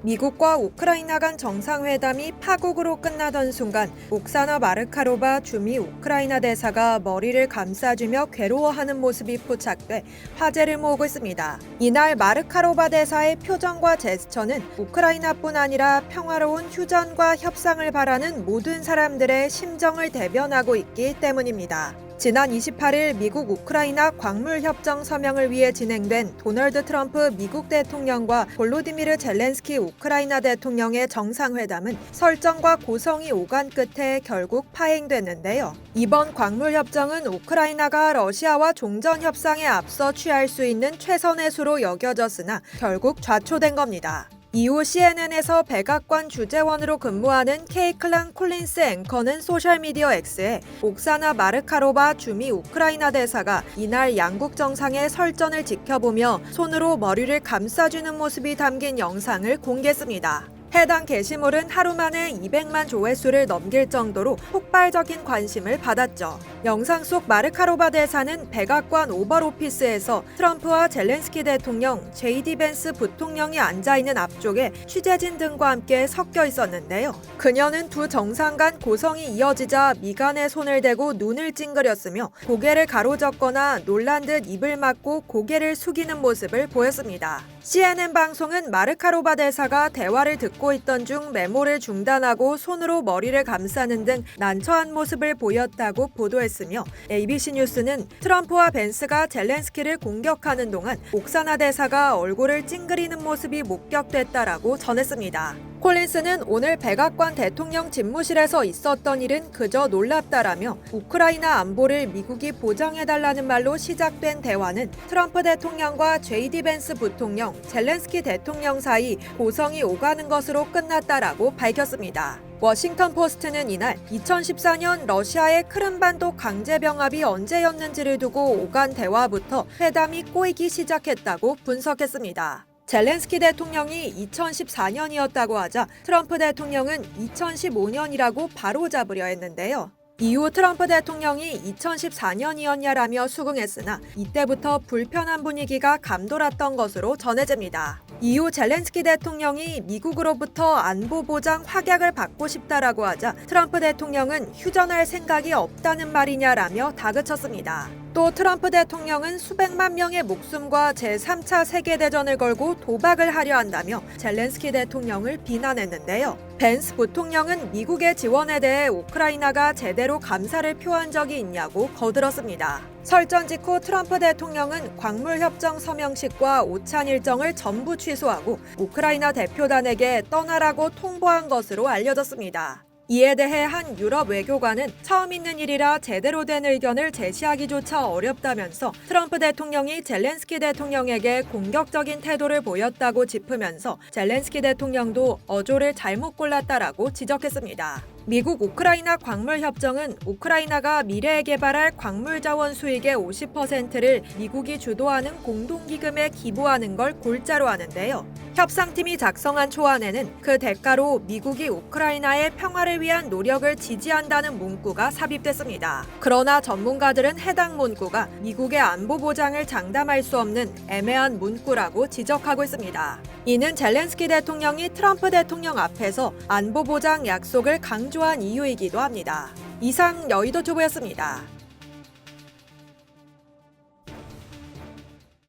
미국과 우크라이나 간 정상회담이 파국으로 끝나던 순간 옥사나 마르카로바 주미 우크라이나 대사가 머리를 감싸주며 괴로워하는 모습이 포착돼 화제를 모으고 있습니다. 이날 마르카로바 대사의 표정과 제스처는 우크라이나뿐 아니라 평화로운 휴전과 협상을 바라는 모든 사람들의 심정을 대변하고 있기 때문입니다. 지난 28일 미국 우크라이나 광물협정 서명을 위해 진행된 도널드 트럼프 미국 대통령과 볼로디미르 젤렌스키 우크라이나 대통령의 정상회담은 설정과 고성이 오간 끝에 결국 파행됐는데요. 이번 광물협정은 우크라이나가 러시아와 종전협상에 앞서 취할 수 있는 최선의 수로 여겨졌으나 결국 좌초된 겁니다. 이후 CNN에서 백악관 주재원으로 근무하는 케이클란 콜린스 앵커는 소셜미디어 X에 옥사나 마르카로바 주미 우크라이나 대사가 이날 양국 정상의 설전을 지켜보며 손으로 머리를 감싸주는 모습이 담긴 영상을 공개했습니다. 해당 게시물은 하루 만에 200만 조회수를 넘길 정도로 폭발적인 관심을 받았죠. 영상 속 마르카로바 대사는 백악관 오벌 오피스에서 트럼프와 젤렌스키 대통령, JD 벤스 부통령이 앉아있는 앞쪽에 취재진 등과 함께 섞여 있었는데요. 그녀는 두 정상 간 고성이 이어지자 미간에 손을 대고 눈을 찡그렸으며 고개를 가로젓거나 놀란 듯 입을 막고 고개를 숙이는 모습을 보였습니다. CNN 방송은 마르카로바 대사가 대화를 듣고 있던 중 메모를 중단하고 손으로 머리를 감싸는 등 난처한 모습을 보였다고 보도했으며 ABC 뉴스는 트럼프와 벤스가 젤렌스키를 공격하는 동안 옥사나 대사가 얼굴을 찡그리는 모습이 목격됐다라고 전했습니다. 콜린스는 오늘 백악관 대통령 집무실에서 있었던 일은 그저 놀랍다라며 우크라이나 안보를 미국이 보장해달라는 말로 시작된 대화는 트럼프 대통령과 JD 벤스 부통령, 젤렌스키 대통령 사이 고성이 오가는 것으로 끝났다라고 밝혔습니다. 워싱턴 포스트는 이날 2014년 러시아의 크림반도 강제 병합이 언제였는지를 두고 오간 대화부터 회담이 꼬이기 시작했다고 분석했습니다. 젤렌스키 대통령이 2014년이었다고 하자 트럼프 대통령은 2015년이라고 바로잡으려 했는데요. 이후 트럼프 대통령이 2014년이었냐라며 수긍했으나 이때부터 불편한 분위기가 감돌았던 것으로 전해집니다. 이후 젤렌스키 대통령이 미국으로부터 안보 보장 확약을 받고 싶다라고 하자 트럼프 대통령은 휴전할 생각이 없다는 말이냐라며 다그쳤습니다. 또 트럼프 대통령은 수백만 명의 목숨과 제3차 세계대전을 걸고 도박을 하려 한다며 젤렌스키 대통령을 비난했는데요. 벤스 부통령은 미국의 지원에 대해 우크라이나가 제대로 감사를 표한 적이 있냐고 거들었습니다. 설전 직후 트럼프 대통령은 광물협정 서명식과 오찬 일정을 전부 취소하고 우크라이나 대표단에게 떠나라고 통보한 것으로 알려졌습니다. 이에 대해 한 유럽 외교관은 처음 있는 일이라 제대로 된 의견을 제시하기조차 어렵다면서 트럼프 대통령이 젤렌스키 대통령에게 공격적인 태도를 보였다고 짚으면서 젤렌스키 대통령도 어조를 잘못 골랐다라고 지적했습니다. 미국 우크라이나 광물협정은 우크라이나가 미래에 개발할 광물 자원 수익의 50%를 미국이 주도하는 공동기금에 기부하는 걸 골자로 하는데요. 협상팀이 작성한 초안에는 그 대가로 미국이 우크라이나의 평화를 위한 노력을 지지한다는 문구가 삽입됐습니다. 그러나 전문가들은 해당 문구가 미국의 안보 보장을 장담할 수 없는 애매한 문구라고 지적하고 있습니다. 이는 젤렌스키 대통령이 트럼프 대통령 앞에서 안보 보장 약속을 강조한 이유이기도 합니다. 이상 여의도 주보였습니다.